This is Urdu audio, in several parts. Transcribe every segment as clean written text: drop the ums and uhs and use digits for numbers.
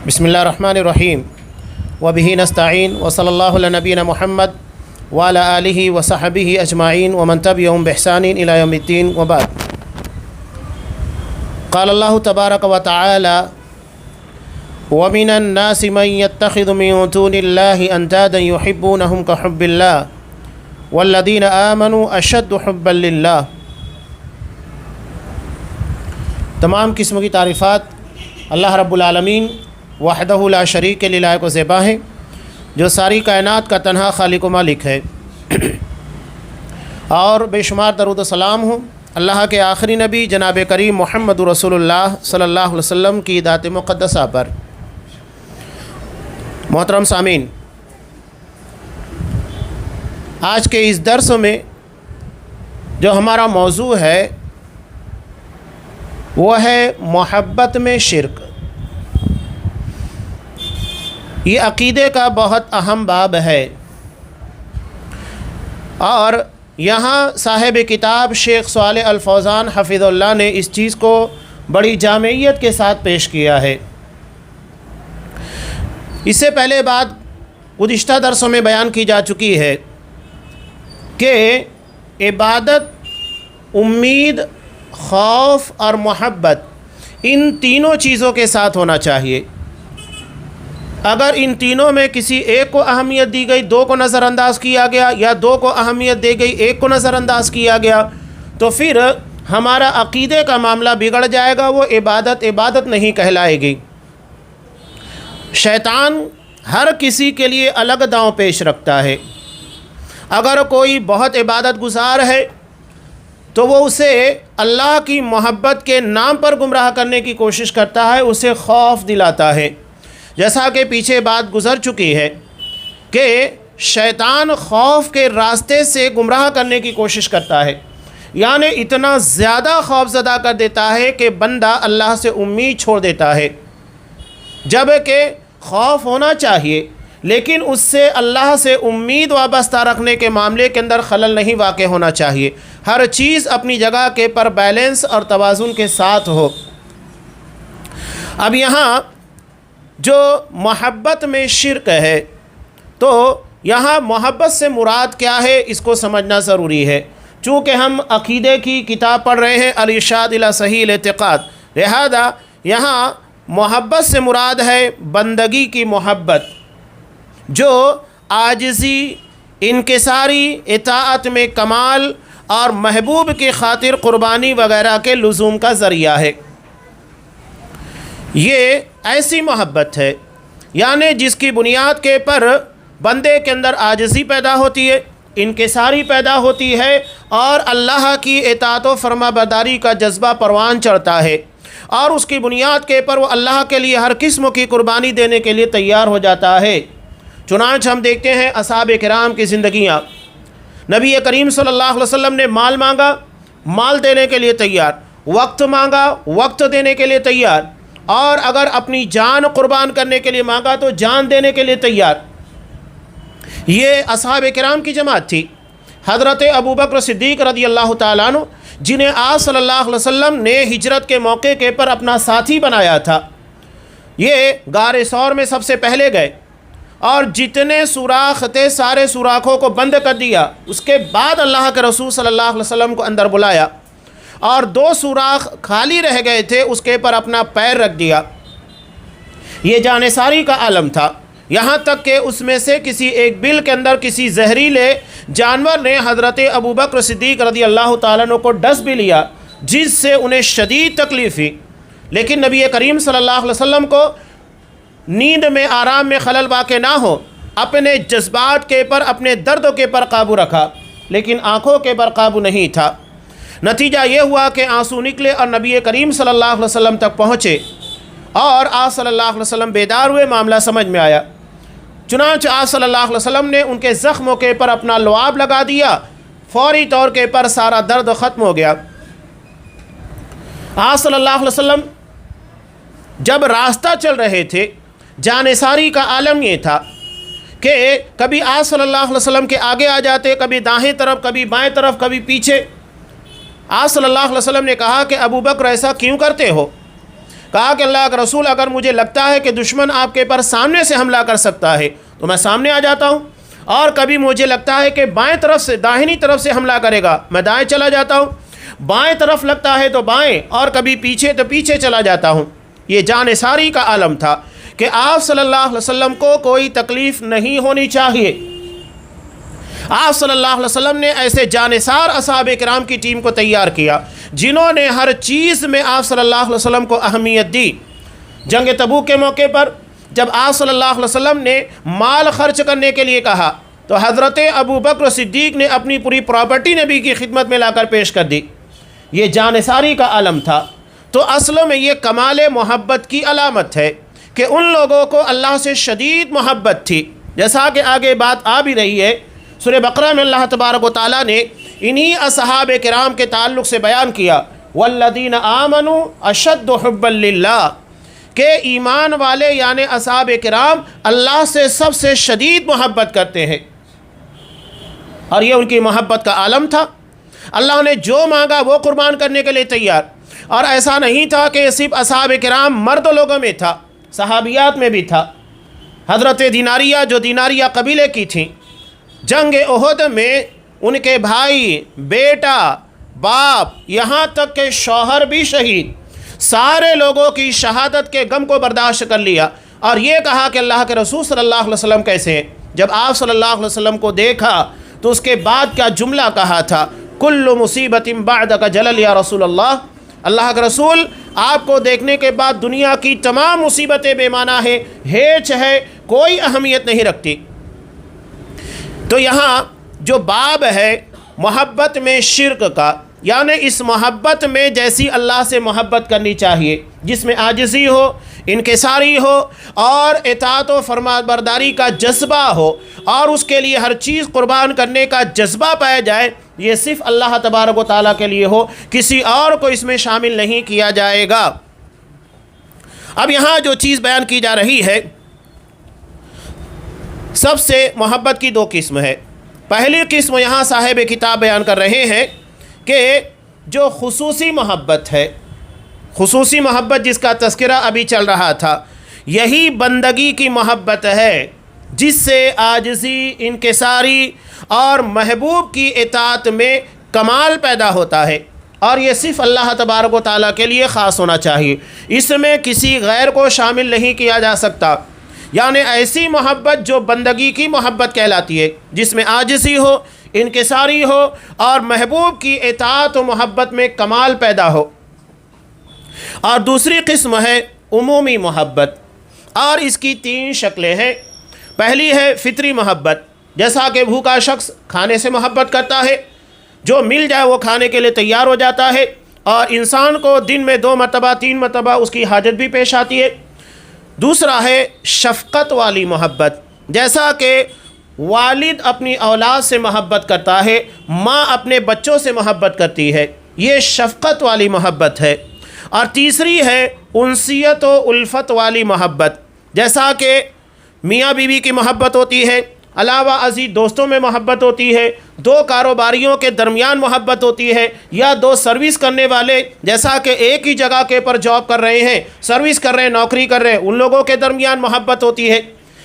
بسم اللہ الرحمن الرحیم وبہ نستعین وصلی اللہ علی نبینا محمد وعلی آلہ وصحبہ اجمعین ومن تبعہم بإحسان الی یوم الدین وبعد۔ قال اللہ تبارک وتعالی ومن الناس من يتخذ من دون اللہ اندادا یحبونہم کحب اللہ والذین آمنوا اشد حبا للہ۔ تمام قسم کی تعریفات اللہ رب العالمین وحدہ لا شریک کے لائق و زیبا ہے، جو ساری کائنات کا تنہا خالق و مالک ہے، اور بے شمار درود و سلام ہوں اللہ کے آخری نبی جناب کریم محمد رسول اللہ صلی اللہ علیہ وسلم کی ذات مقدسہ پر۔ محترم سامعین، آج کے اس درس میں جو ہمارا موضوع ہے وہ ہے محبت میں شرک۔ یہ عقیدے کا بہت اہم باب ہے، اور یہاں صاحب کتاب شیخ صالح الفوزان حفظ اللہ نے اس چیز کو بڑی جامعیت کے ساتھ پیش کیا ہے۔ اس سے پہلے بات گزشتہ درسوں میں بیان کی جا چکی ہے کہ عبادت، امید، خوف اور محبت ان تینوں چیزوں کے ساتھ ہونا چاہیے۔ اگر ان تینوں میں کسی ایک کو اہمیت دی گئی، دو کو نظر انداز کیا گیا، یا دو کو اہمیت دی گئی، ایک کو نظر انداز کیا گیا، تو پھر ہمارا عقیدے کا معاملہ بگڑ جائے گا، وہ عبادت نہیں کہلائے گی۔ شیطان ہر کسی کے لیے الگ داؤں پیش رکھتا ہے۔ اگر کوئی بہت عبادت گزار ہے تو وہ اسے اللہ کی محبت کے نام پر گمراہ کرنے کی کوشش کرتا ہے، اسے خوف دلاتا ہے۔ جیسا کہ پیچھے بات گزر چکی ہے کہ شیطان خوف کے راستے سے گمراہ کرنے کی کوشش کرتا ہے، یعنی اتنا زیادہ خوف زدہ کر دیتا ہے کہ بندہ اللہ سے امید چھوڑ دیتا ہے، جبکہ خوف ہونا چاہیے، لیکن اس سے اللہ سے امید وابستہ رکھنے کے معاملے کے اندر خلل نہیں واقع ہونا چاہیے۔ ہر چیز اپنی جگہ کے پر بیلنس اور توازن کے ساتھ ہو۔ اب یہاں جو محبت میں شرک ہے، تو یہاں محبت سے مراد کیا ہے اس کو سمجھنا ضروری ہے۔ چونکہ ہم عقیدے کی کتاب پڑھ رہے ہیں الارشاد الی صحیح الاعتقاد، لہذا یہاں محبت سے مراد ہے بندگی کی محبت، جو عاجزی، انکساری، اطاعت میں کمال اور محبوب کی خاطر قربانی وغیرہ کے لزوم کا ذریعہ ہے۔ یہ ایسی محبت ہے یعنی جس کی بنیاد کے پر بندے کے اندر عاجزی پیدا ہوتی ہے، انکساری پیدا ہوتی ہے، اور اللہ کی اطاعت و فرما برداری کا جذبہ پروان چڑھتا ہے، اور اس کی بنیاد کے پر وہ اللہ کے لیے ہر قسم کی قربانی دینے کے لیے تیار ہو جاتا ہے۔ چنانچہ ہم دیکھتے ہیں اصحاب کرام کی زندگیاں، نبی کریم صلی اللہ علیہ وسلم نے مال مانگا، مال دینے کے لیے تیار، وقت مانگا، وقت دینے کے لیے تیار، اور اگر اپنی جان قربان کرنے کے لیے مانگا تو جان دینے کے لیے تیار۔ یہ اصحاب کرام کی جماعت تھی۔ حضرت ابوبکر صدیق رضی اللہ تعالیٰ عنہ، جنہیں آپ صلی اللہ علیہ وسلم نے ہجرت کے موقع کے پر اپنا ساتھی بنایا تھا، یہ غار ثور میں سب سے پہلے گئے، اور جتنے سوراخ تھے سارے سوراخوں کو بند کر دیا۔ اس کے بعد اللہ کے رسول صلی اللہ علیہ وسلم کو اندر بلایا، اور دو سوراخ خالی رہ گئے تھے، اس کے پر اپنا پیر رکھ دیا۔ یہ جانثاری کا عالم تھا، یہاں تک کہ اس میں سے کسی ایک بل کے اندر کسی زہریلے جانور نے حضرت ابوبکر صدیق رضی اللہ تعالیٰ عنہ کو ڈس بھی لیا، جس سے انہیں شدید تکلیف ہوئی، لیکن نبی کریم صلی اللہ علیہ وسلم کو نیند میں، آرام میں خلل واقع نہ ہو، اپنے جذبات کے پر، اپنے درد کے پر قابو رکھا، لیکن آنکھوں کے پر قابو نہیں تھا۔ نتیجہ یہ ہوا کہ آنسو نکلے اور نبی کریم صلی اللہ علیہ وسلم تک پہنچے، اور آپ صلی اللہ علیہ وسلم بیدار ہوئے، معاملہ سمجھ میں آیا۔ چنانچہ آپ صلی اللہ علیہ وسلم نے ان کے زخموں کے پر اپنا لعاب لگا دیا، فوری طور کے پر سارا درد ختم ہو گیا۔ آپ صلی اللہ علیہ وسلم جب راستہ چل رہے تھے، جانثاری کا عالم یہ تھا کہ کبھی آپ صلی اللہ علیہ وسلم کے آگے آ جاتے، کبھی دائیں طرف، کبھی بائیں طرف، کبھی پیچھے۔ آپ صلی اللہ علیہ وسلم نے کہا کہ ابوبکر ایسا کیوں کرتے ہو؟ کہا کہ اللہ کا رسول اگر مجھے لگتا ہے کہ دشمن آپ کے پر سامنے سے حملہ کر سکتا ہے تو میں سامنے آ جاتا ہوں، اور کبھی مجھے لگتا ہے کہ بائیں طرف سے داہنی طرف سے حملہ کرے گا میں دائیں چلا جاتا ہوں، بائیں طرف لگتا ہے تو بائیں، اور کبھی پیچھے تو پیچھے چلا جاتا ہوں۔ یہ جانثاری کا عالم تھا کہ آپ صلی اللہ علیہ وسلم کو کوئی تکلیف نہیں ہونی چاہیے۔ آپ صلی اللہ علیہ وسلم نے ایسے جانثار اصحاب کرام کی ٹیم کو تیار کیا جنہوں نے ہر چیز میں آپ صلی اللہ علیہ وسلم کو اہمیت دی۔ جنگ تبوک کے موقع پر جب آپ صلی اللہ علیہ وسلم نے مال خرچ کرنے کے لیے کہا تو حضرت ابو بکر صدیق نے اپنی پوری پراپرٹی نبی کی خدمت میں لا کر پیش کر دی۔ یہ جانثاری کا عالم تھا۔ تو اصل میں یہ کمال محبت کی علامت ہے کہ ان لوگوں کو اللہ سے شدید محبت تھی، جیسا کہ آگے بات آ بھی رہی ہے۔ سورہ بقرہ میں اللہ تبارک و تعالیٰ نے انہی اصحاب کرام کے تعلق سے بیان کیا والذین آمنوا اشد حبا للہ، کہ ایمان والے یعنی اصحاب کرام اللہ سے سب سے شدید محبت کرتے ہیں، اور یہ ان کی محبت کا عالم تھا۔ اللہ نے جو مانگا وہ قربان کرنے کے لیے تیار، اور ایسا نہیں تھا کہ صرف اصحاب کرام مرد لوگوں میں تھا، صحابیات میں بھی تھا۔ حضرت دیناریہ جو دیناریہ قبیلے کی تھیں، جنگ احد میں ان کے بھائی، بیٹا، باپ، یہاں تک کہ شوہر بھی شہید، سارے لوگوں کی شہادت کے غم کو برداشت کر لیا، اور یہ کہا کہ اللہ کے رسول صلی اللہ علیہ وسلم کیسے ہیں۔ جب آپ صلی اللہ علیہ وسلم کو دیکھا تو اس کے بعد کیا جملہ کہا تھا، کل مصیبت بعدک جلل یا رسول اللہ، اللہ کے رسول آپ کو دیکھنے کے بعد دنیا کی تمام مصیبتیں بے معنی ہیں، ہیچ ہے، کوئی اہمیت نہیں رکھتی۔ تو یہاں جو باب ہے محبت میں شرک کا، یعنی اس محبت میں جیسی اللہ سے محبت کرنی چاہیے، جس میں عاجزی ہو، انکساری ہو، اور اطاعت و فرما برداری کا جذبہ ہو، اور اس کے لیے ہر چیز قربان کرنے کا جذبہ پایا جائے، یہ صرف اللہ تبارک و تعالیٰ کے لیے ہو، کسی اور کو اس میں شامل نہیں کیا جائے گا۔ اب یہاں جو چیز بیان کی جا رہی ہے، سب سے محبت کی دو قسم ہے۔ پہلی قسم یہاں صاحب کتاب بیان کر رہے ہیں کہ جو خصوصی محبت ہے، خصوصی محبت جس کا تذکرہ ابھی چل رہا تھا، یہی بندگی کی محبت ہے، جس سے عاجزی، انکساری اور محبوب کی اطاعت میں کمال پیدا ہوتا ہے، اور یہ صرف اللہ تبارک و تعالیٰ کے لیے خاص ہونا چاہیے، اس میں کسی غیر کو شامل نہیں کیا جا سکتا۔ یعنی ایسی محبت جو بندگی کی محبت کہلاتی ہے، جس میں عاجزی ہو، انکساری ہو، اور محبوب کی اطاعت و محبت میں کمال پیدا ہو۔ اور دوسری قسم ہے عمومی محبت، اور اس کی تین شکلیں ہیں۔ پہلی ہے فطری محبت، جیسا کہ بھوکا شخص کھانے سے محبت کرتا ہے، جو مل جائے وہ کھانے کے لیے تیار ہو جاتا ہے، اور انسان کو دن میں 2 مرتبہ 3 مرتبہ اس کی حاجت بھی پیش آتی ہے۔ دوسرا ہے شفقت والی محبت، جیسا کہ والد اپنی اولاد سے محبت کرتا ہے، ماں اپنے بچوں سے محبت کرتی ہے، یہ شفقت والی محبت ہے۔ اور تیسری ہے انسیت و الفت والی محبت، جیسا کہ میاں بیوی کی محبت ہوتی ہے، علاوہ ازیں دوستوں میں محبت ہوتی ہے، 2 کاروباریوں کے درمیان محبت ہوتی ہے، یا 2 سروس کرنے والے، جیسا کہ ایک ہی جگہ کے پر جاب کر رہے ہیں، سروس کر رہے ہیں، نوکری کر رہے ہیں، ان لوگوں کے درمیان محبت ہوتی ہے۔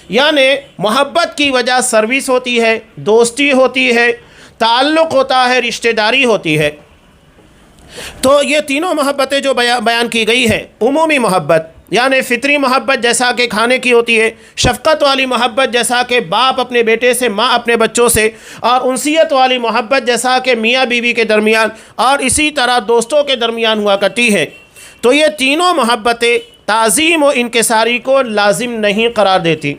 یعنی محبت کی وجہ سروس ہوتی ہے، دوستی ہوتی ہے، تعلق ہوتا ہے، رشتہ داری ہوتی ہے۔ تو یہ تینوں محبتیں جو بیان کی گئی ہیں، عمومی محبت یعنی فطری محبت جیسا کہ کھانے کی ہوتی ہے، شفقت والی محبت جیسا کہ باپ اپنے بیٹے سے، ماں اپنے بچوں سے، اور انسیت والی محبت جیسا کہ میاں بیوی کے درمیان، اور اسی طرح دوستوں کے درمیان ہوا کرتی ہے۔ تو یہ تینوں محبتیں تعظیم و انکساری کو لازم نہیں قرار دیتی۔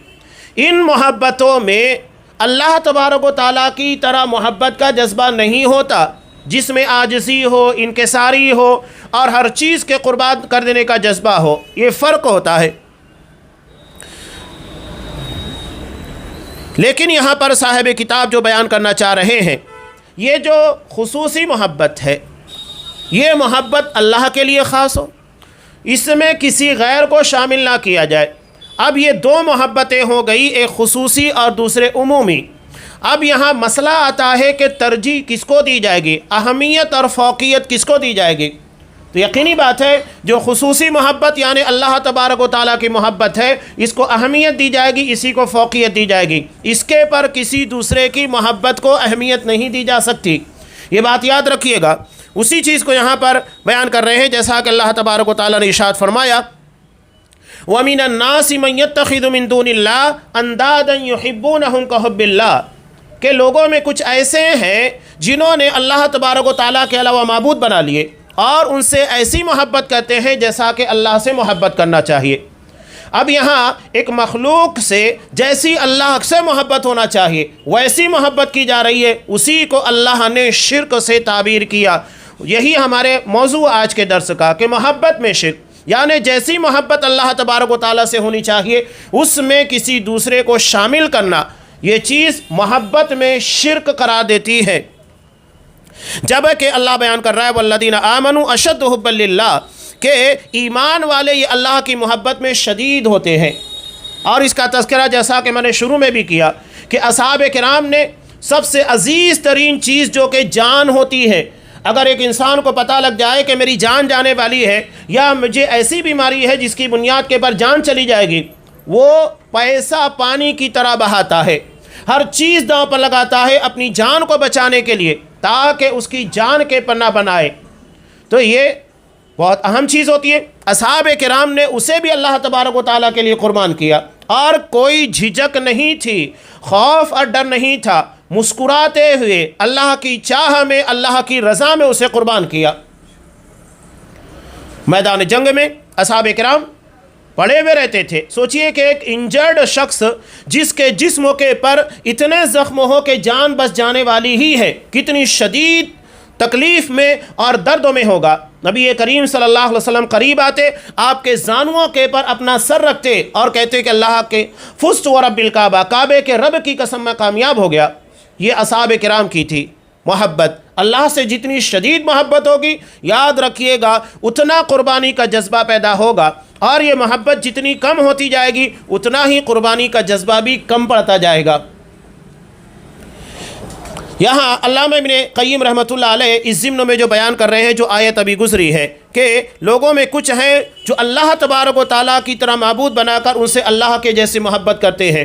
ان محبتوں میں اللہ تبارک و تعالیٰ کی طرح محبت کا جذبہ نہیں ہوتا، جس میں عاجزی ہو، انکساری ہو، اور ہر چیز کے قربان کر دینے کا جذبہ ہو، یہ فرق ہوتا ہے۔ لیکن یہاں پر صاحب کتاب جو بیان کرنا چاہ رہے ہیں، یہ جو خصوصی محبت ہے، یہ محبت اللہ کے لیے خاص ہو، اس میں کسی غیر کو شامل نہ کیا جائے۔ اب یہ 2 محبتیں ہو گئی، ایک خصوصی اور دوسرے عمومی۔ اب یہاں مسئلہ آتا ہے کہ ترجیح کس کو دی جائے گی، اہمیت اور فوقیت کس کو دی جائے گی۔ تو یقینی بات ہے جو خصوصی محبت یعنی اللہ تبارک و تعالیٰ کی محبت ہے، اس کو اہمیت دی جائے گی، اسی کو فوقیت دی جائے گی، اس کے پر کسی دوسرے کی محبت کو اہمیت نہیں دی جا سکتی۔ یہ بات یاد رکھیے گا۔ اسی چیز کو یہاں پر بیان کر رہے ہیں جیسا کہ اللہ تبارک و تعالیٰ نے ارشاد فرمایا وَمِنَ النَّاسِ مَن يَتَّخِذُ مِن دُونِ اللَّهِ أَندَادًا يُحِبُّونَهُمْ كَحُبِّ اللَّهِ کہ لوگوں میں کچھ ایسے ہیں جنہوں نے اللہ تبارک و تعالیٰ کے علاوہ معبود بنا لیے اور ان سے ایسی محبت کرتے ہیں جیسا کہ اللہ سے محبت کرنا چاہیے۔ اب یہاں ایک مخلوق سے جیسی اللہ سے محبت ہونا چاہیے ویسی محبت کی جا رہی ہے، اسی کو اللہ نے شرک سے تعبیر کیا۔ یہی ہمارے موضوع آج کے درس کا کہ محبت میں شرک، یعنی جیسی محبت اللہ تبارک و تعالیٰ سے ہونی چاہیے اس میں کسی دوسرے کو شامل کرنا، یہ چیز محبت میں شرک قرار دیتی ہے۔ جب کہ اللہ بیان کر رہا ہے والذین آمنوا اشد حبا للہ کہ ایمان والے یہ اللہ کی محبت میں شدید ہوتے ہیں۔ اور اس کا تذکرہ جیسا کہ میں نے شروع میں بھی کیا کہ اصحاب کرام نے سب سے عزیز ترین چیز جو کہ جان ہوتی ہے، اگر ایک انسان کو پتہ لگ جائے کہ میری جان جانے والی ہے یا مجھے ایسی بیماری ہے جس کی بنیاد کے پر جان چلی جائے گی، وہ پیسہ پانی کی طرح بہاتا ہے، ہر چیز داؤں پر لگاتا ہے اپنی جان کو بچانے کے لیے تاکہ اس کی جان کے پر نہ بنائے۔ تو یہ بہت اہم چیز ہوتی ہے۔ اصحاب کرام نے اسے بھی اللہ تبارک و تعالیٰ کے لیے قربان کیا اور کوئی جھجک نہیں تھی، خوف اور ڈر نہیں تھا، مسکراتے ہوئے اللہ کی چاہ میں اللہ کی رضا میں اسے قربان کیا۔ میدان جنگ میں اصحاب کرام پڑے ہوئے رہتے تھے۔ سوچئے کہ ایک انجرڈ شخص جس کے جسم کے پر اتنے زخم ہو کہ جان بس جانے والی ہی ہے، کتنی شدید تکلیف میں اور دردوں میں ہوگا۔ نبی کریم صلی اللہ علیہ وسلم قریب آتے، آپ کے زانوؤں کے پر اپنا سر رکھتے اور کہتے کہ اللہ کے فزت ورب الکعبہ، کعبے کے رب کی قسم میں کامیاب ہو گیا۔ یہ اصحاب کرام کی تھی محبت۔ اللہ سے جتنی شدید محبت ہوگی یاد رکھیے گا اتنا قربانی کا جذبہ پیدا ہوگا، اور یہ محبت جتنی کم ہوتی جائے گی اتنا ہی قربانی کا جذبہ بھی کم پڑتا جائے گا۔ یہاں علامہ ابن قیم رحمۃ اللہ علیہ اس ضمن میں جو بیان کر رہے ہیں، جو آیت ابھی گزری ہے کہ لوگوں میں کچھ ہیں جو اللہ تبارک و تعالیٰ کی طرح معبود بنا کر ان سے اللہ کے جیسے محبت کرتے ہیں۔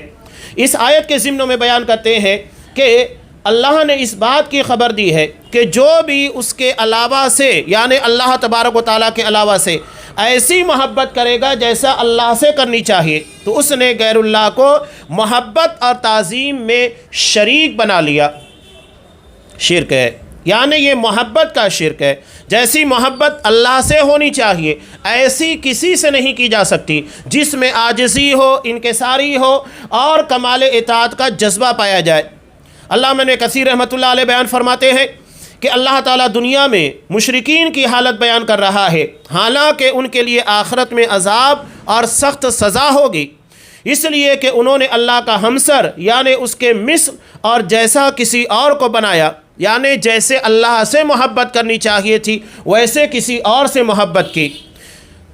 اس آیت کے ضمن میں بیان کرتے ہیں کہ اللہ نے اس بات کی خبر دی ہے کہ جو بھی اس کے علاوہ سے یعنی اللہ تبارک و تعالیٰ کے علاوہ سے ایسی محبت کرے گا جیسا اللہ سے کرنی چاہیے، تو اس نے غیر اللہ کو محبت اور تعظیم میں شریک بنا لیا۔ شرک ہے، یعنی یہ محبت کا شرک ہے۔ جیسی محبت اللہ سے ہونی چاہیے ایسی کسی سے نہیں کی جا سکتی، جس میں عاجزی ہو، انکساری ہو اور کمال اطاعت کا جذبہ پایا جائے۔ علامہ ابن کثیر رحمۃ اللہ علیہ بیان فرماتے ہیں کہ اللہ تعالیٰ دنیا میں مشرکین کی حالت بیان کر رہا ہے، حالانکہ ان کے لیے آخرت میں عذاب اور سخت سزا ہوگی، اس لیے کہ انہوں نے اللہ کا ہمسر یعنی اس کے مثل اور جیسا کسی اور کو بنایا، یعنی جیسے اللہ سے محبت کرنی چاہیے تھی ویسے کسی اور سے محبت کی،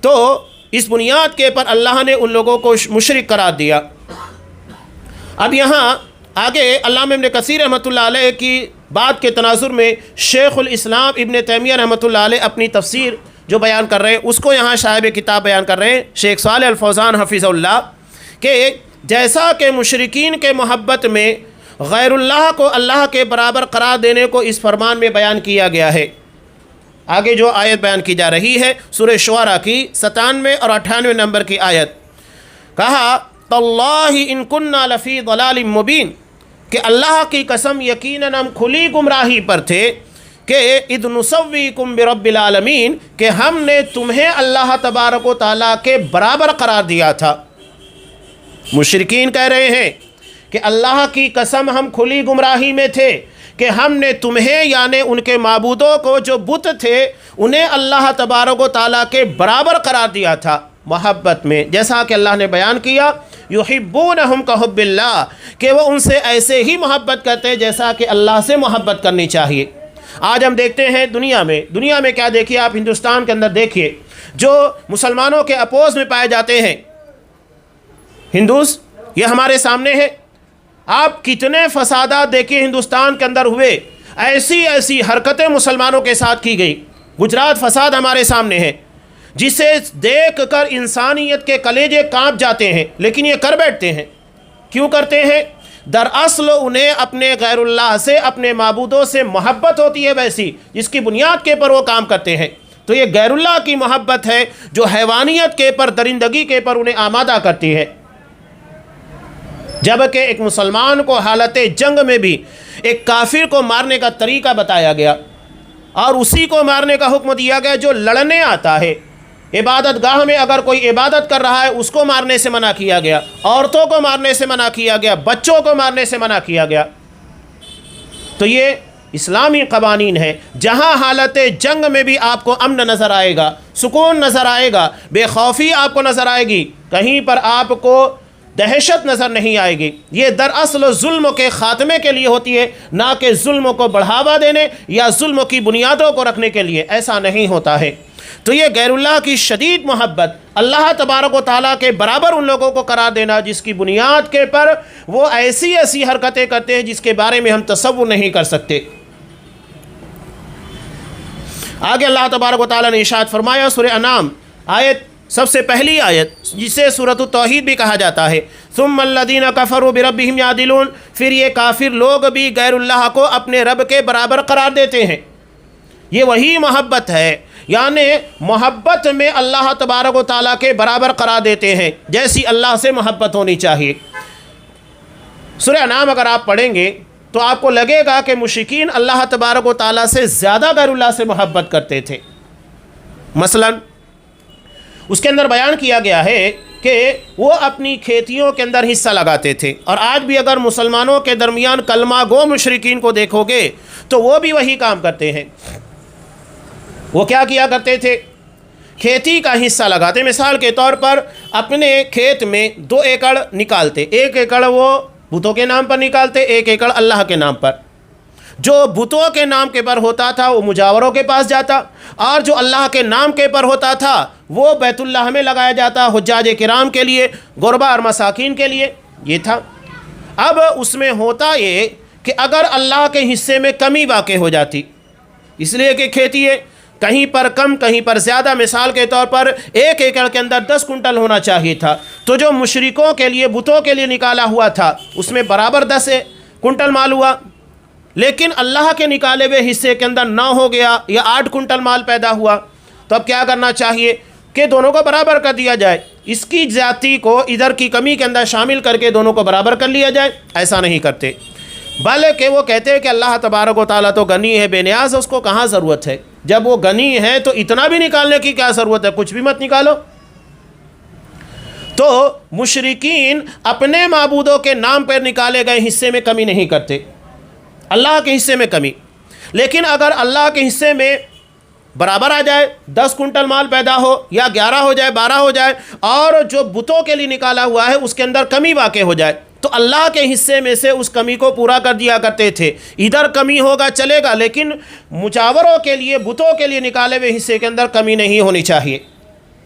تو اس بنیاد کے پر اللہ نے ان لوگوں کو مشرک قرار دیا۔ اب یہاں آگے علامہ ابن کثیر رحمۃ اللہ علیہ کی بات کے تناظر میں شیخ الاسلام ابن تیمیہ رحمۃ اللہ علیہ اپنی تفسیر جو بیان کر رہے ہیں اس کو یہاں صاحب کتاب بیان کر رہے ہیں شیخ صالح الفوزان حفظہ اللہ، کہ جیسا کہ مشرکین کے محبت میں غیر اللہ کو اللہ کے برابر قرار دینے کو اس فرمان میں بیان کیا گیا ہے۔ آگے جو آیت بیان کی جا رہی ہے سورہ شعراء کی 97 اور 98 نمبر کی آیت، کہا تاللہ ان کننا لفی ضلال مبین، کہ اللہ کی قسم یقیناً ہم کھلی گمراہی پر تھے، کہ اذ نسویکم برب العالمین، کہ ہم نے تمہیں اللہ تبارک و تعالیٰ کے برابر قرار دیا تھا۔ مشرکین کہہ رہے ہیں کہ اللہ کی قسم ہم کھلی گمراہی میں تھے کہ ہم نے تمہیں یعنی ان کے معبودوں کو جو بت تھے انہیں اللہ تبارک و تعالیٰ کے برابر قرار دیا تھا محبت میں، جیسا کہ اللہ نے بیان کیا یحبونہم کحب اللہ، کہ وہ ان سے ایسے ہی محبت کرتے جیسا کہ اللہ سے محبت کرنی چاہیے۔ آج ہم دیکھتے ہیں دنیا میں کیا دیکھیے آپ ہندوستان کے اندر دیکھیے جو مسلمانوں کے اپوز میں پائے جاتے ہیں ہندوز، یہ ہمارے سامنے ہے۔ آپ کتنے فسادات دیکھیے ہندوستان کے اندر ہوئے، ایسی حرکتیں مسلمانوں کے ساتھ کی گئی گجرات فساد ہمارے سامنے ہے، جسے دیکھ کر انسانیت کے کلیجے کانپ جاتے ہیں، لیکن یہ کر بیٹھتے ہیں۔ کیوں کرتے ہیں؟ دراصل انہیں اپنے غیر اللہ سے، اپنے معبودوں سے محبت ہوتی ہے ویسی جس کی بنیاد کے پر وہ کام کرتے ہیں۔ تو یہ غیر اللہ کی محبت ہے جو حیوانیت کے پر، درندگی کے پر انہیں آمادہ کرتی ہے۔ جبکہ ایک مسلمان کو حالت جنگ میں بھی ایک کافر کو مارنے کا طریقہ بتایا گیا، اور اسی کو مارنے کا حکم دیا گیا جو لڑنے آتا ہے۔ عبادت گاہ میں اگر کوئی عبادت کر رہا ہے اس کو مارنے سے منع کیا گیا، عورتوں کو مارنے سے منع کیا گیا، بچوں کو مارنے سے منع کیا گیا۔ تو یہ اسلامی قوانین ہے، جہاں حالت جنگ میں بھی آپ کو امن نظر آئے گا، سکون نظر آئے گا، بے خوفی آپ کو نظر آئے گی، کہیں پر آپ کو دہشت نظر نہیں آئے گی۔ یہ دراصل ظلم کے خاتمے کے لیے ہوتی ہے، نہ کہ ظلم کو بڑھاوا دینے یا ظلم کی بنیادوں کو رکھنے کے لیے، ایسا نہیں ہوتا ہے۔ تو یہ غیر اللہ کی شدید محبت، اللہ تبارک و تعالیٰ کے برابر ان لوگوں کو قرار دینا جس کی بنیاد کے پر وہ ایسی ایسی حرکتیں کرتے ہیں جس کے بارے میں ہم تصور نہیں کر سکتے۔ آگے اللہ تبارک و تعالیٰ نے ارشاد فرمایا، سورہ انعام آیت سب سے پہلی آیت جسے سورۃ التوحید بھی کہا جاتا ہے، ثم الذین کفروا بربہم یعدلون، پھر یہ کافر لوگ بھی غیر اللہ کو اپنے رب کے برابر قرار دیتے ہیں۔ یہ وہی محبت ہے، یعنی محبت میں اللہ تبارک و تعالیٰ کے برابر قرار دیتے ہیں جیسی اللہ سے محبت ہونی چاہیے۔ سورہ انعام اگر آپ پڑھیں گے تو آپ کو لگے گا کہ مشرکین اللہ تبارک و تعالیٰ سے زیادہ غیر اللہ سے محبت کرتے تھے۔ مثلا اس کے اندر بیان کیا گیا ہے کہ وہ اپنی کھیتیوں کے اندر حصہ لگاتے تھے، اور آج بھی اگر مسلمانوں کے درمیان کلمہ گو مشرکین کو دیکھو گے تو وہ بھی وہی کام کرتے ہیں۔ وہ کیا کیا کرتے تھے؟ کھیتی کا حصہ لگاتے، مثال کے طور پر اپنے کھیت میں 2 ایکڑ نکالتے، 1 ایکڑ وہ بتوں کے نام پر نکالتے، 1 ایکڑ اللہ کے نام پر۔ جو بتوں کے نام کے پر ہوتا تھا وہ مجاوروں کے پاس جاتا، اور جو اللہ کے نام کے پر ہوتا تھا وہ بیت اللہ میں لگایا جاتا، حجاج کرام کے لیے، غربا اور مساکین کے لیے۔ یہ تھا۔ اب اس میں ہوتا یہ کہ اگر اللہ کے حصے میں کمی واقع ہو جاتی، اس لیے کہ کھیتی ہے، کہیں پر کم کہیں پر زیادہ، مثال کے طور پر 1 ایکڑ کے اندر 10 کنٹل ہونا چاہیے تھا، تو جو مشرکوں کے لیے، بتوں کے لیے نکالا ہوا تھا اس میں برابر 10 کنٹل مال ہوا، لیکن اللہ کے نکالے ہوئے حصے کے اندر 9 ہو گیا یا 8 کنٹل مال پیدا ہوا، تو اب کیا کرنا چاہیے کہ دونوں کو برابر کر دیا جائے، اس کی زیادتی کو ادھر کی کمی کے اندر شامل کر کے دونوں کو برابر کر لیا جائے۔ ایسا نہیں کرتے، بلکہ وہ کہتے ہیں کہ اللہ تبارک و تعالیٰ تو غنی ہے، بے نیاز ہے، اس کو کہاں ضرورت ہے؟ جب وہ غنی ہے تو اتنا بھی نکالنے کی کیا ضرورت ہے؟ کچھ بھی مت نکالو۔ تو مشرکین اپنے معبودوں کے نام پر نکالے گئے حصے میں کمی نہیں کرتے، اللہ کے حصے میں کمی، لیکن اگر اللہ کے حصے میں برابر آ جائے، 10 کنٹل مال پیدا ہو یا 11 ہو جائے، 12 ہو جائے، اور جو بتوں کے لیے نکالا ہوا ہے اس کے اندر کمی واقع ہو جائے، تو اللہ کے حصے میں سے اس کمی کو پورا کر دیا کرتے تھے۔ ادھر کمی ہوگا چلے گا، لیکن مجاوروں کے لیے، بتوں کے لیے نکالے ہوئے حصے کے اندر کمی نہیں ہونی چاہیے۔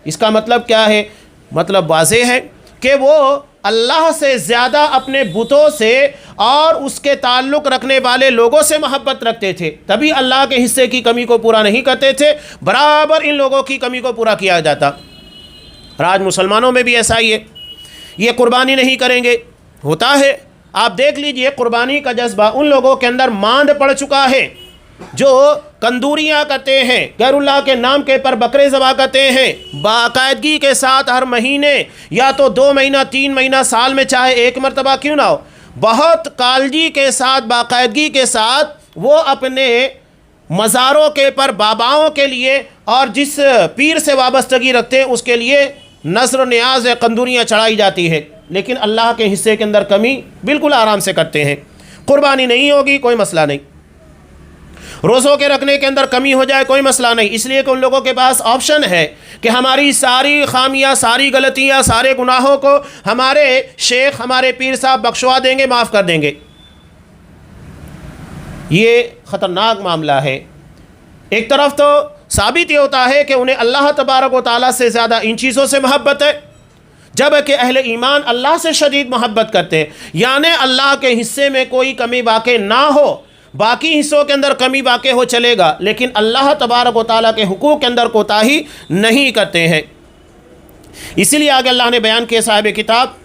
اس کا مطلب کیا ہے؟ مطلب واضح ہے کہ وہ اللہ سے زیادہ اپنے بتوں سے اور اس کے تعلق رکھنے والے لوگوں سے محبت رکھتے تھے، تبھی اللہ کے حصے کی کمی کو پورا نہیں کرتے تھے، برابر ان لوگوں کی کمی کو پورا کیا جاتا۔ اور آج مسلمانوں میں بھی ایسا ہی ہے، یہ قربانی نہیں کریں گے، ہوتا ہے۔ آپ دیکھ لیجئے قربانی کا جذبہ ان لوگوں کے اندر ماند پڑ چکا ہے جو کندوریاں کرتے ہیں، غیر اللہ کے نام کے پر بکرے ذبح کرتے ہیں، باقاعدگی کے ساتھ ہر مہینے یا تو 2 مہینہ 3 مہینہ سال میں چاہے 1 مرتبہ کیوں نہ ہو، بہت کالجی کے ساتھ، باقاعدگی کے ساتھ وہ اپنے مزاروں کے پر باباؤں کے لیے اور جس پیر سے وابستگی رکھتے ہیں اس کے لیے نذر و نیاز قندوریاں چڑھائی جاتی ہے، لیکن اللہ کے حصے کے اندر کمی بالکل آرام سے کرتے ہیں۔ قربانی نہیں ہوگی، کوئی مسئلہ نہیں، روزوں کے رکھنے کے اندر کمی ہو جائے، کوئی مسئلہ نہیں، اس لیے کہ ان لوگوں کے پاس آپشن ہے کہ ہماری ساری خامیاں، ساری غلطیاں، سارے گناہوں کو ہمارے شیخ، ہمارے پیر صاحب بخشوا دیں گے، معاف کر دیں گے۔ یہ خطرناک معاملہ ہے۔ ایک طرف تو ثابت یہ ہوتا ہے کہ انہیں اللہ تبارک و تعالیٰ سے زیادہ ان چیزوں سے محبت ہے، جبکہ اہل ایمان اللہ سے شدید محبت کرتے ہیں، یعنی اللہ کے حصے میں کوئی کمی واقع نہ ہو، باقی حصوں کے اندر کمی واقع ہو چلے گا، لیکن اللہ تبارک و تعالیٰ کے حقوق کے اندر کوتاہی نہیں کرتے ہیں۔ اسی لیے آگے اللہ نے بیان کیا، صاحب کتاب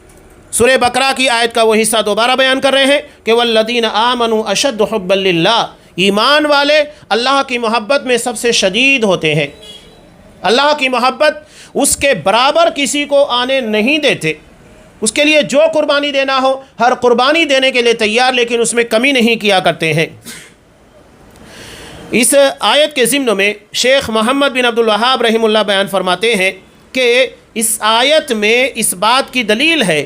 سورہ بقرہ کی آیت کا وہ حصہ دوبارہ بیان کر رہے ہیں کہ والذین آمنوا اشد حبا للہ، ایمان والے اللہ کی محبت میں سب سے شدید ہوتے ہیں، اللہ کی محبت اس کے برابر کسی کو آنے نہیں دیتے، اس کے لیے جو قربانی دینا ہو ہر قربانی دینے کے لیے تیار، لیکن اس میں کمی نہیں کیا کرتے ہیں۔ اس آیت کے ضمن میں شیخ محمد بن عبد الوہاب رحمہ اللہ بیان فرماتے ہیں کہ اس آیت میں اس بات کی دلیل ہے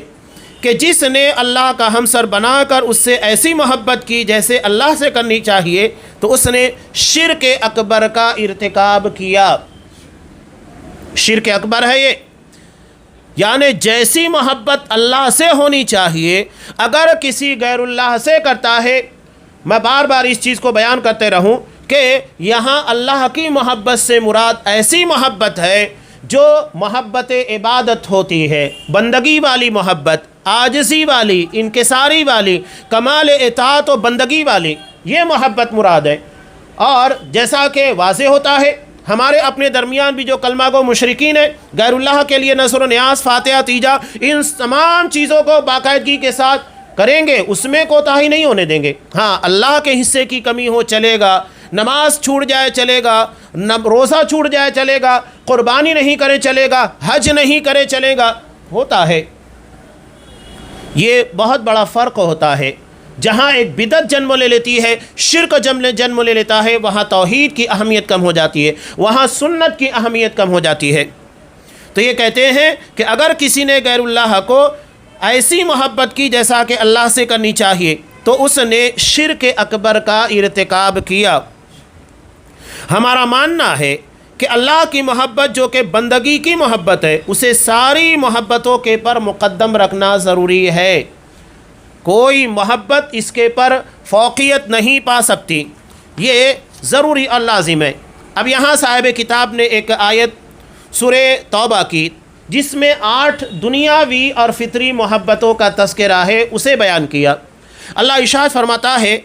کہ جس نے اللہ کا ہمسر بنا کر اس سے ایسی محبت کی جیسے اللہ سے کرنی چاہیے، تو اس نے شرک اکبر کا ارتکاب کیا۔ شرک اکبر ہے یہ، یعنی جیسی محبت اللہ سے ہونی چاہیے اگر کسی غیر اللہ سے کرتا ہے، میں بار بار اس چیز کو بیان کرتے رہوں کہ یہاں اللہ کی محبت سے مراد ایسی محبت ہے جو محبت عبادت ہوتی ہے، بندگی والی محبت، عاجزی والی، انکساری والی، کمال اطاعت و بندگی والی، یہ محبت مراد ہے۔ اور جیسا کہ واضح ہوتا ہے ہمارے اپنے درمیان بھی جو کلمہ گو مشرکین ہیں، غیر اللہ کے لیے نذر و نیاز، فاتحہ، تیجا، ان تمام چیزوں کو باقاعدگی کے ساتھ کریں گے، اس میں کوتاہی نہیں ہونے دیں گے۔ ہاں اللہ کے حصے کی کمی ہو چلے گا، نماز چھوٹ جائے چلے گا، روزہ چھوٹ جائے چلے گا، قربانی نہیں کرے چلے گا، حج نہیں کرے چلے گا، ہوتا ہے۔ یہ بہت بڑا فرق ہوتا ہے۔ جہاں ایک بدعت جنم لے لیتی ہے، شرک جنم لے لیتا ہے، وہاں توحید کی اہمیت کم ہو جاتی ہے، وہاں سنت کی اہمیت کم ہو جاتی ہے۔ تو یہ کہتے ہیں کہ اگر کسی نے غیر اللہ کو ایسی محبت کی جیسا کہ اللہ سے کرنی چاہیے تو اس نے شرک اکبر کا ارتکاب کیا۔ ہمارا ماننا ہے کہ اللہ کی محبت جو کہ بندگی کی محبت ہے، اسے ساری محبتوں کے پر مقدم رکھنا ضروری ہے۔ کوئی محبت اس کے پر فوقیت نہیں پا سکتی، یہ ضروری اور لازم ہے۔ اب یہاں صاحب کتاب نے ایک آیت سورہ توبہ کی جس میں 8 دنیاوی اور فطری محبتوں کا تذکرہ ہے، اسے بیان کیا۔ اللہ ارشاد فرماتا ہے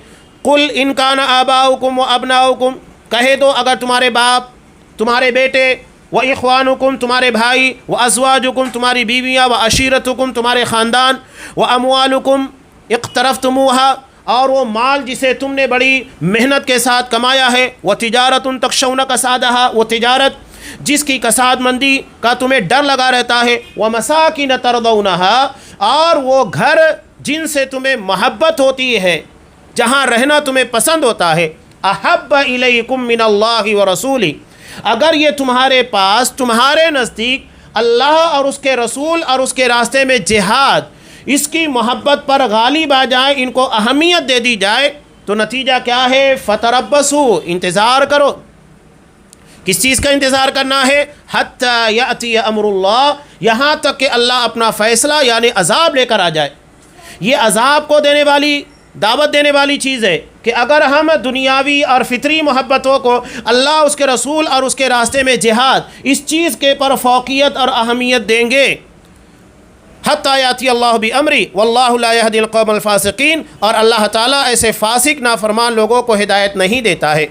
قل ان کان آباؤکم و ابناؤکم، کہہ دو اگر تمہارے باپ، تمہارے بیٹے، و اخوانکم تمہارے بھائی، و ازواجکم تمہاری بیویاں، و عشیرتکم تمہارے خاندان، و اموالکم اقترفتموہا اور وہ مال جسے تم نے بڑی محنت کے ساتھ کمایا ہے، و تجارت تخشون کسادہا، وہ تجارت جس کی کساد مندی کا تمہیں ڈر لگا رہتا ہے، و مساکن ترضونہا اور وہ گھر جن سے تمہیں محبت ہوتی ہے، جہاں رہنا تمہیں پسند ہوتا ہے، احب الیکم من اللہ و رسولی، اگر یہ تمہارے پاس تمہارے نزدیک اللہ اور اس کے رسول اور اس کے راستے میں جہاد اس کی محبت پر غالب آ جائے، ان کو اہمیت دے دی جائے، تو نتیجہ کیا ہے؟ فتربصوا، انتظار کرو۔ کس چیز کا انتظار کرنا ہے؟ حتی یأتی امر اللہ، یہاں تک کہ اللہ اپنا فیصلہ یعنی عذاب لے کر آ جائے۔ یہ عذاب کو دینے والی، دعوت دینے والی چیز ہے کہ اگر ہم دنیاوی اور فطری محبتوں کو اللہ، اس کے رسول اور اس کے راستے میں جہاد، اس چیز کے پر فوقیت اور اہمیت دیں گے، حتی یاتی اللہ بامری واللہ لا یہدی القوم الفاسقین، اور اللہ تعالیٰ ایسے فاسق نافرمان لوگوں کو ہدایت نہیں دیتا ہے۔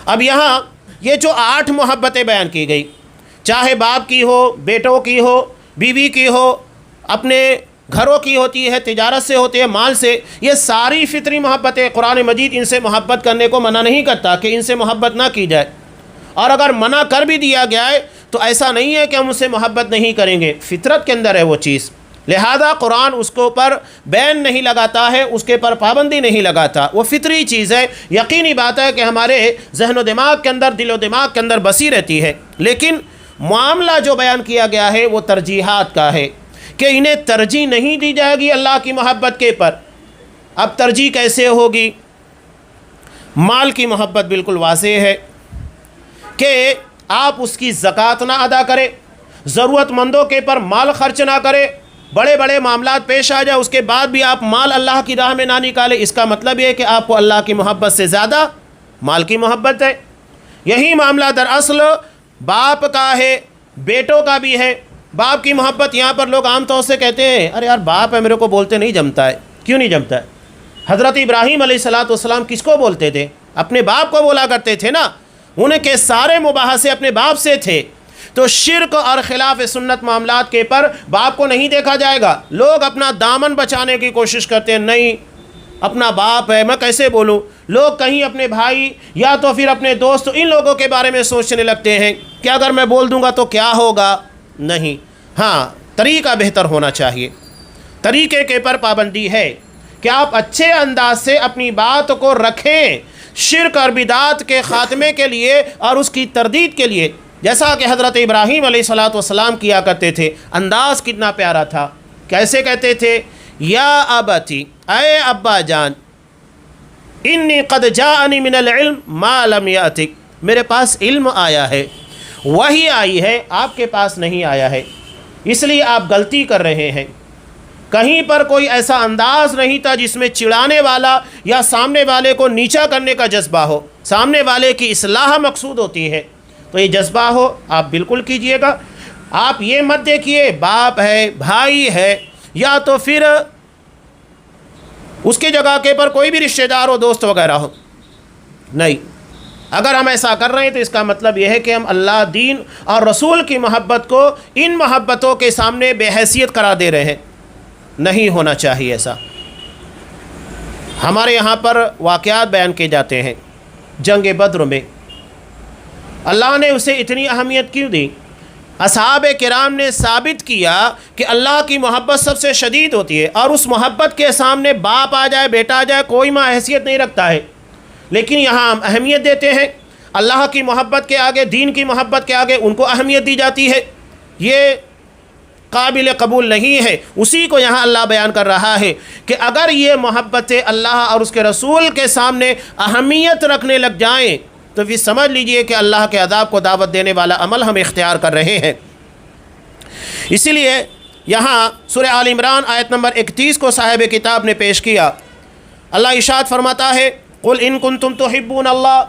اب یہاں یہ جو 8 محبتیں بیان کی گئی، چاہے باپ کی ہو، بیٹوں کی ہو، بیوی کی ہو، اپنے گھروں کی ہوتی ہے، تجارت سے ہوتی ہے، مال سے، یہ ساری فطری محبتیں، قرآن مجید ان سے محبت کرنے کو منع نہیں کرتا کہ ان سے محبت نہ کی جائے، اور اگر منع کر بھی دیا گیا ہے تو ایسا نہیں ہے کہ ہم اس سے محبت نہیں کریں گے، فطرت کے اندر ہے وہ چیز، لہذا قرآن اس کے اوپر بین نہیں لگاتا ہے، اس کے پر پابندی نہیں لگاتا، وہ فطری چیز ہے، یقینی بات ہے کہ ہمارے ذہن و دماغ کے اندر، دل و دماغ کے اندر بسی رہتی ہے، لیکن معاملہ جو بیان کیا گیا ہے وہ ترجیحات کا ہے کہ انہیں ترجیح نہیں دی جائے گی اللہ کی محبت کے پر۔ اب ترجیح کیسے ہوگی؟ مال کی محبت بالکل واضح ہے کہ آپ اس کی زکوٰۃ نہ ادا کریں، ضرورت مندوں کے پر مال خرچ نہ کریں، بڑے بڑے معاملات پیش آ جائے اس کے بعد بھی آپ مال اللہ کی راہ میں نہ نکالیں، اس کا مطلب یہ ہے کہ آپ کو اللہ کی محبت سے زیادہ مال کی محبت ہے۔ یہی معاملہ دراصل باپ کا ہے، بیٹوں کا بھی ہے۔ باپ کی محبت یہاں پر لوگ عام طور سے کہتے ہیں ارے یار باپ ہے، میرے کو بولتے نہیں جمتا ہے۔ کیوں نہیں جمتا ہے؟ حضرت ابراہیم علیہ السلام کس کو بولتے تھے؟ اپنے باپ کو بولا کرتے تھے نا، ان کے سارے مباحثے اپنے باپ سے تھے۔ تو شرک اور خلاف سنت معاملات کے پر باپ کو نہیں دیکھا جائے گا۔ لوگ اپنا دامن بچانے کی کوشش کرتے ہیں، نہیں اپنا باپ ہے میں کیسے بولوں، لوگ کہیں اپنے بھائی یا تو پھر اپنے دوست ان لوگوں کے بارے میں سوچنے لگتے ہیں کہ اگر میں بول دوں گا تو کیا ہوگا۔ نہیں، ہاں طریقہ بہتر ہونا چاہیے، طریقے کے پر پابندی ہے کہ آپ اچھے انداز سے اپنی بات کو رکھیں شرک اور بدعات کے خاتمے کے لیے اور اس کی تردید کے لیے، جیسا کہ حضرت ابراہیم علیہ السلام کیا کرتے تھے۔ انداز کتنا پیارا تھا، کیسے کہتے تھے؟ یا ابتی، اے ابا جان، انی قد جاءنی من العلم ما لم یاتک، میرے پاس علم آیا ہے، وحی آئی ہے، آپ کے پاس نہیں آیا ہے، اس لیے آپ غلطی کر رہے ہیں۔ کہیں پر کوئی ایسا انداز نہیں تھا جس میں چڑھانے والا یا سامنے والے کو نیچا کرنے کا جذبہ ہو، سامنے والے کی اصلاح مقصود ہوتی ہے، تو یہ جذبہ ہو آپ بالکل کیجئے گا۔ آپ یہ مت دیکھیے باپ ہے، بھائی ہے، یا تو پھر اس کی جگہ کے پر کوئی بھی رشتہ دار ہو، دوست وغیرہ ہو، نہیں۔ اگر ہم ایسا کر رہے ہیں تو اس کا مطلب یہ ہے کہ ہم اللہ، دین اور رسول کی محبت کو ان محبتوں کے سامنے بے حیثیت قرار دے رہے ہیں، نہیں ہونا چاہیے ایسا۔ ہمارے یہاں پر واقعات بیان کیے جاتے ہیں، جنگ بدر میں اللہ نے اسے اتنی اہمیت کیوں دی؟ اصحاب کرام نے ثابت کیا کہ اللہ کی محبت سب سے شدید ہوتی ہے، اور اس محبت کے سامنے باپ آ جائے، بیٹا آ جائے، کوئی ماں حیثیت نہیں رکھتا ہے، لیکن یہاں ہم اہمیت دیتے ہیں۔ اللہ کی محبت کے آگے، دین کی محبت کے آگے ان کو اہمیت دی جاتی ہے، یہ قابل قبول نہیں ہے۔ اسی کو یہاں اللہ بیان کر رہا ہے کہ اگر یہ محبتیں اللہ اور اس کے رسول کے سامنے اہمیت رکھنے لگ جائیں تو پھر سمجھ لیجئے کہ اللہ کے عذاب کو دعوت دینے والا عمل ہم اختیار کر رہے ہیں۔ اسی لیے یہاں سورہ آل عمران آیت نمبر 31 کو صاحب کتاب نے پیش کیا۔ اللہ ارشاد فرماتا ہے قل ان کنتم تحبون اللہ،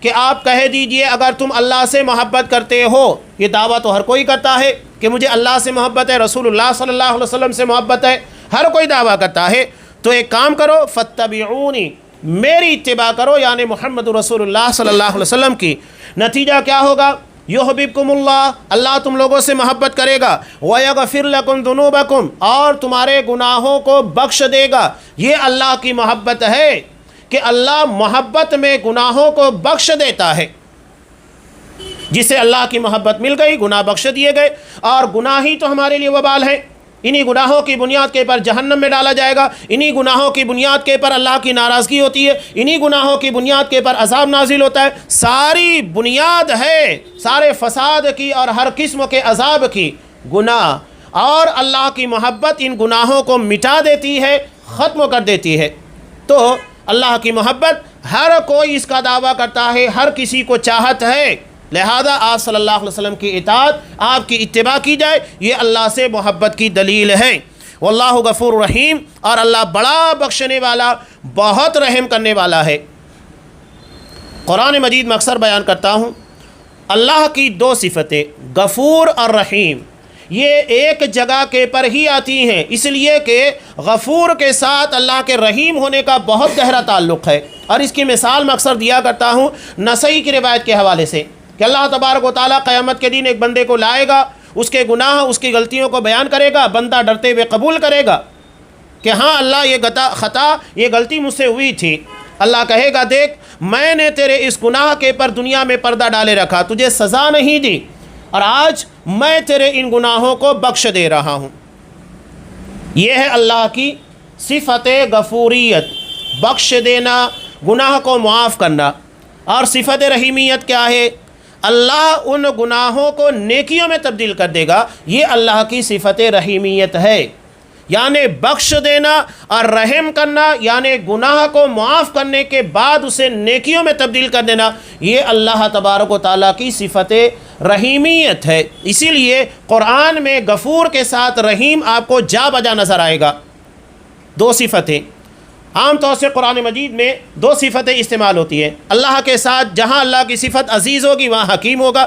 کہ آپ کہہ دیجئے اگر تم اللہ سے محبت کرتے ہو۔ یہ دعویٰ تو ہر کوئی کرتا ہے کہ مجھے اللہ سے محبت ہے، رسول اللہ صلی اللہ علیہ وسلم سے محبت ہے، ہر کوئی دعویٰ کرتا ہے۔ تو ایک کام کرو، فاتبعونی، میری اتباع کرو، یعنی محمد رسول اللہ صلی اللہ علیہ وسلم کی۔ نتیجہ کیا ہوگا؟ یحببکم اللہ، اللہ تم لوگوں سے محبت کرے گا، ویغفر لکم ذنوبکم، اور تمہارے گناہوں کو بخش دے گا۔ یہ اللہ کی محبت ہے کہ اللہ محبت میں گناہوں کو بخش دیتا ہے۔ جسے اللہ کی محبت مل گئی، گناہ بخش دیے گئے، اور گناہ ہی تو ہمارے لیے وبال ہے۔ انہی گناہوں کی بنیاد کے پر جہنم میں ڈالا جائے گا، انہی گناہوں کی بنیاد کے پر اللہ کی ناراضگی ہوتی ہے، انہی گناہوں کی بنیاد کے پر عذاب نازل ہوتا ہے۔ ساری بنیاد ہے سارے فساد کی اور ہر قسم کے عذاب کی گناہ، اور اللہ کی محبت ان گناہوں کو مٹا دیتی ہے، ختم کر دیتی ہے۔ تو اللہ کی محبت ہر کوئی اس کا دعویٰ کرتا ہے، ہر کسی کو چاہت ہے، لہذا آپ صلی اللہ علیہ وسلم کی اطاعت، آپ کی اتباع کی جائے، یہ اللہ سے محبت کی دلیل ہے۔ واللہ غفور رحیم، اور اللہ بڑا بخشنے والا، بہت رحم کرنے والا ہے۔ قرآن مجید میں اکثر بیان کرتا ہوں، اللہ کی دو صفتیں غفور اور رحیم، یہ ایک جگہ کے پر ہی آتی ہیں، اس لیے کہ غفور کے ساتھ اللہ کے رحیم ہونے کا بہت گہرا تعلق ہے۔ اور اس کی مثال میں اکثر دیا کرتا ہوں نسائی کی روایت کے حوالے سے، کہ اللہ تبارک و تعالیٰ قیامت کے دن ایک بندے کو لائے گا، اس کے گناہ، اس کی غلطیوں کو بیان کرے گا، بندہ ڈرتے ہوئے قبول کرے گا کہ ہاں اللہ یہ خطا، یہ غلطی مجھ سے ہوئی تھی۔ اللہ کہے گا دیکھ میں نے تیرے اس گناہ کے پر دنیا میں پردہ ڈالے رکھا، تجھے سزا نہیں دی، اور آج میں تیرے ان گناہوں کو بخش دے رہا ہوں۔ یہ ہے اللہ کی صفت غفوریت، بخش دینا، گناہ کو معاف کرنا۔ اور صفت رحیمیت کیا ہے؟ اللہ ان گناہوں کو نیکیوں میں تبدیل کر دے گا، یہ اللہ کی صفت رحیمیت ہے۔ یعنی بخش دینا اور رحم کرنا، یعنی گناہ کو معاف کرنے کے بعد اسے نیکیوں میں تبدیل کر دینا، یہ اللہ تبارک و تعالیٰ کی صفت رحیمیت ہے۔ اسی لیے قرآن میں غفور کے ساتھ رحیم آپ کو جا بجا نظر آئے گا۔ دو صفتیں عام طور سے قرآن مجید میں دو صفتیں استعمال ہوتی ہیں۔ اللہ کے ساتھ جہاں اللہ کی صفت عزیز ہوگی وہاں حکیم ہوگا،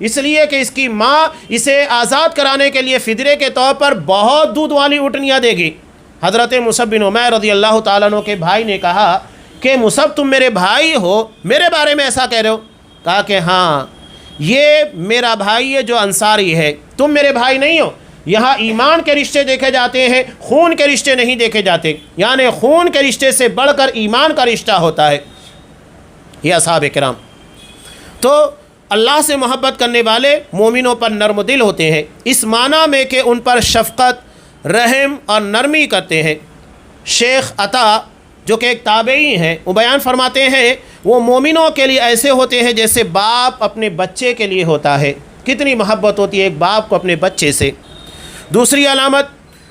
اس لیے کہ اس کی ماں اسے آزاد کرانے کے لیے فدیے کے طور پر بہت دودھ والی اونٹنیاں دے گی۔ حضرت مصعب بن عمیر رضی اللہ تعالیٰ عنہ کے بھائی نے کہا کہ مصعب تم میرے بھائی ہو، میرے بارے میں ایسا کہہ رہے ہو؟ کہا کہ ہاں یہ میرا بھائی ہے جو انصاری ہے، تم میرے بھائی نہیں ہو۔ یہاں ایمان کے رشتے دیکھے جاتے ہیں، خون کے رشتے نہیں دیکھے جاتے، یعنی خون کے رشتے سے بڑھ کر ایمان کا رشتہ ہوتا ہے۔ یہ اصحاب کرام تو اللہ سے محبت کرنے والے مومنوں پر نرم دل ہوتے ہیں، اس معنی میں کہ ان پر شفقت، رحم اور نرمی کرتے ہیں۔ شیخ عطا جو کہ ایک تابعی ہیں، وہ بیان فرماتے ہیں وہ مومنوں کے لیے ایسے ہوتے ہیں جیسے باپ اپنے بچے کے لیے ہوتا ہے۔ کتنی محبت ہوتی ہے ایک باپ کو اپنے بچے سے۔ دوسری علامت،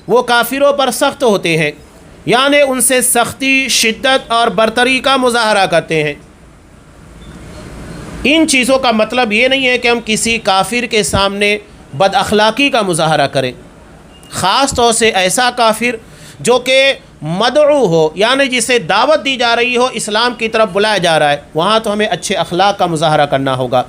وہ کافروں پر سخت ہوتے ہیں، یعنی ان سے سختی، شدت اور برتری کا مظاہرہ کرتے ہیں۔ ان چیزوں کا مطلب یہ نہیں ہے کہ ہم کسی کافر کے سامنے بد اخلاقی کا مظاہرہ کریں، خاص طور سے ایسا کافر جو کہ مدعو ہو، یعنی جسے دعوت دی جا رہی ہو، اسلام کی طرف بلایا جا رہا ہے، وہاں تو ہمیں اچھے اخلاق کا مظاہرہ کرنا ہوگا۔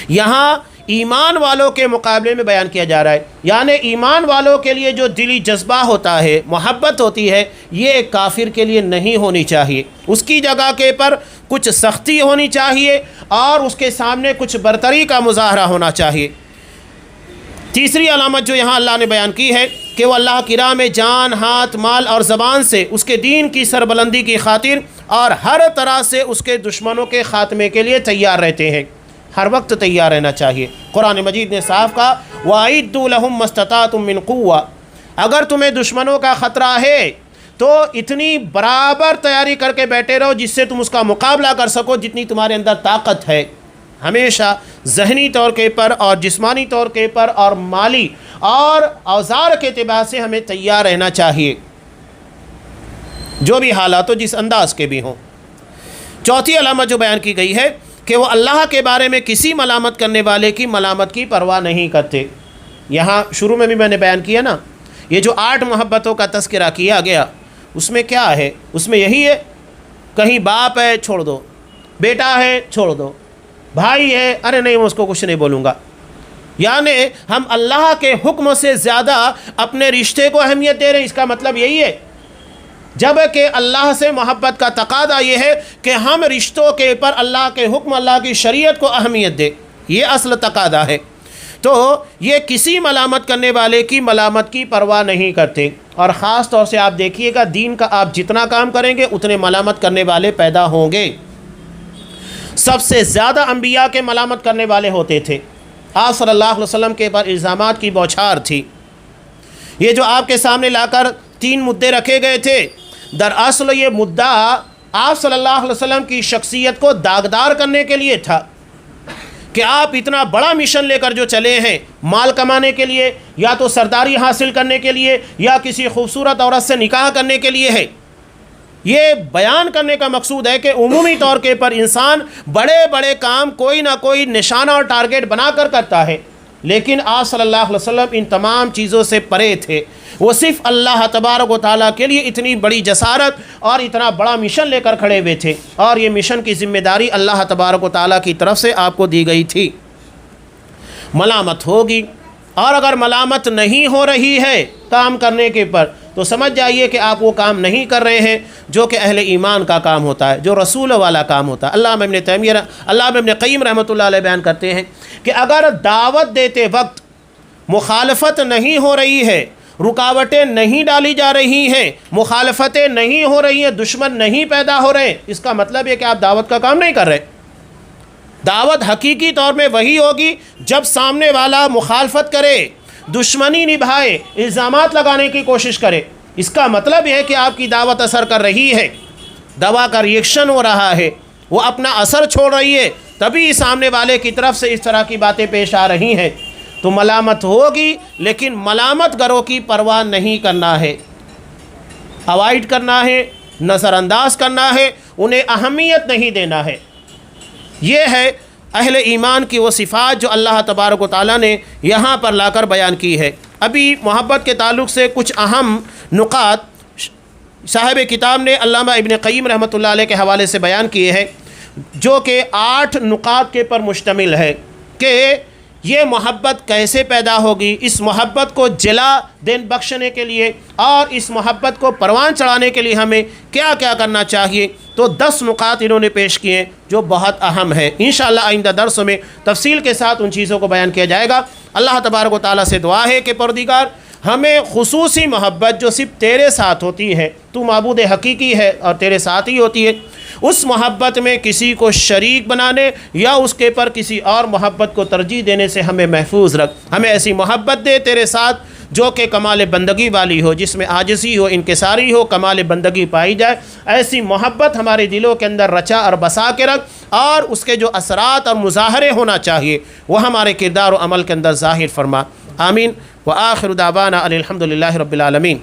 یہاں ایمان والوں کے مقابلے میں بیان کیا جا رہا ہے، یعنی ایمان والوں کے لیے جو دلی جذبہ ہوتا ہے، محبت ہوتی ہے، یہ ایک کافر کے لیے نہیں ہونی چاہیے۔ اس کی جگہ کے پر کچھ سختی ہونی چاہیے اور اس کے سامنے کچھ برتری کا مظاہرہ ہونا چاہیے۔ تیسری علامت جو یہاں اللہ نے بیان کی ہے کہ وہ اللہ کی راہ میں جان، ہاتھ، مال اور زبان سے اس کے دین کی سربلندی کی خاطر اور ہر طرح سے اس کے دشمنوں کے خاتمے کے لیے تیار رہتے ہیں۔ ہر وقت تیار رہنا چاہیے۔ قرآن مجید نے صاف کہا وَأَعِدُّوا لَهُم مَّا اسْتَطَعْتُم مِّن قُوَّةٍ، اگر تمہیں دشمنوں کا خطرہ ہے تو اتنی برابر تیاری کر کے بیٹھے رہو جس سے تم اس کا مقابلہ کر سکو جتنی تمہارے اندر طاقت ہے۔ ہمیشہ ذہنی طور کے پر اور جسمانی طور کے پر اور مالی اور اوزار کے اعتبار سے ہمیں تیار رہنا چاہیے، جو بھی حالات ہو، جس انداز کے بھی ہوں۔ چوتھی علامت جو بیان کی گئی ہے کہ وہ اللہ کے بارے میں کسی ملامت کرنے والے کی ملامت کی پرواہ نہیں کرتے۔ یہاں شروع میں بھی میں نے بیان کیا نا، یہ جو 8 محبتوں کا تذکرہ کیا گیا، اس میں کیا ہے؟ اس میں یہی ہے، کہیں باپ ہے چھوڑ دو، بیٹا ہے چھوڑ دو، بھائی ہے ارے نہیں میں اس کو کچھ نہیں بولوں گا۔ یعنی ہم اللہ کے حکم سے زیادہ اپنے رشتے کو اہمیت دے رہے ہیں۔ اس کا مطلب یہی ہے، جب کہ اللہ سے محبت کا تقاضا یہ ہے کہ ہم رشتوں کے پر اللہ کے حکم، اللہ کی شریعت کو اہمیت دے، یہ اصل تقاضا ہے۔ تو یہ کسی ملامت کرنے والے کی ملامت کی پرواہ نہیں کرتے، اور خاص طور سے آپ دیکھیے گا دین کا آپ جتنا کام کریں گے اتنے ملامت کرنے والے پیدا ہوں گے۔ سب سے زیادہ انبیاء کے ملامت کرنے والے ہوتے تھے، آپ صلی اللہ علیہ وسلم کے پر الزامات کی بوچھار تھی۔ یہ جو آپ کے سامنے لا کر 3 مدعے رکھے گئے تھے، دراصل یہ مدعا آپ صلی اللہ علیہ وسلم کی شخصیت کو داغدار کرنے کے لیے تھا کہ آپ اتنا بڑا مشن لے کر جو چلے ہیں، مال کمانے کے لیے یا تو سرداری حاصل کرنے کے لیے یا کسی خوبصورت عورت سے نکاح کرنے کے لیے ہے۔ یہ بیان کرنے کا مقصود ہے کہ عمومی طور کے پر انسان بڑے بڑے کام کوئی نہ کوئی نشانہ اور ٹارگٹ بنا کر کرتا ہے، لیکن آپ صلی اللہ علیہ وسلم ان تمام چیزوں سے پرے تھے۔ وہ صرف اللہ تبارک و تعالیٰ کے لیے اتنی بڑی جسارت اور اتنا بڑا مشن لے کر کھڑے ہوئے تھے، اور یہ مشن کی ذمہ داری اللہ تبارک و تعالیٰ کی طرف سے آپ کو دی گئی تھی۔ ملامت ہوگی، اور اگر ملامت نہیں ہو رہی ہے کام کرنے کے پر تو سمجھ جائیے کہ آپ وہ کام نہیں کر رہے ہیں جو کہ اہل ایمان کا کام ہوتا ہے، جو رسول والا کام ہوتا ہے۔ علامہ ابن قیم رحمۃ اللہ علیہ بیان کرتے ہیں کہ اگر دعوت دیتے وقت مخالفت نہیں ہو رہی ہے، رکاوٹیں نہیں ڈالی جا رہی ہیں، مخالفتیں نہیں ہو رہی ہیں، دشمن نہیں پیدا ہو رہے، اس کا مطلب ہے کہ آپ دعوت کا کام نہیں کر رہے۔ دعوت حقیقی طور میں وہی ہوگی جب سامنے والا مخالفت کرے، دشمنی نبھائے، الزامات لگانے کی کوشش کرے۔ اس کا مطلب یہ ہے کہ آپ کی دعوت اثر کر رہی ہے، دوا کا ریئیکشن ہو رہا ہے، وہ اپنا اثر چھوڑ رہی ہے، تبھی سامنے والے کی طرف سے اس طرح کی باتیں پیش آ رہی ہیں۔ تو ملامت ہوگی، لیکن ملامت گروں کی پرواہ نہیں کرنا ہے، اوائڈ کرنا ہے، نظر انداز کرنا ہے، انہیں اہمیت نہیں دینا ہے۔ یہ ہے اہل ایمان کی وہ صفات جو اللہ تبارک و تعالیٰ نے یہاں پر لا کر بیان کی ہے۔ ابھی محبت کے تعلق سے کچھ اہم نکات صاحب کتاب نے علامہ ابن قیم رحمۃ اللہ علیہ کے حوالے سے بیان کیے ہیں، جو کہ 8 نکات کے پر مشتمل ہے کہ یہ محبت کیسے پیدا ہوگی، اس محبت کو جلا دین بخشنے کے لیے اور اس محبت کو پروان چڑھانے کے لیے ہمیں کیا کیا کرنا چاہیے، تو 10 نکات انہوں نے پیش کیے جو بہت اہم ہے۔ انشاءاللہ آئندہ درس میں تفصیل کے ساتھ ان چیزوں کو بیان کیا جائے گا۔ اللہ تبارک و تعالیٰ سے دعا ہے کہ پروردگار ہمیں خصوصی محبت جو صرف تیرے ساتھ ہوتی ہے، تو معبود حقیقی ہے اور تیرے ساتھ ہی ہوتی ہے، اس محبت میں کسی کو شریک بنانے یا اس کے پر کسی اور محبت کو ترجیح دینے سے ہمیں محفوظ رکھ۔ ہمیں ایسی محبت دے تیرے ساتھ جو کہ کمال بندگی والی ہو، جس میں عاجزی ہو، انکساری ہو، کمال بندگی پائی جائے۔ ایسی محبت ہمارے دلوں کے اندر رچا اور بسا کے رکھ، اور اس کے جو اثرات اور مظاہرے ہونا چاہیے وہ ہمارے کردار و عمل کے اندر ظاہر فرما۔ آمین۔ وآخر دعوانا ان الحمد للہ رب العالمین۔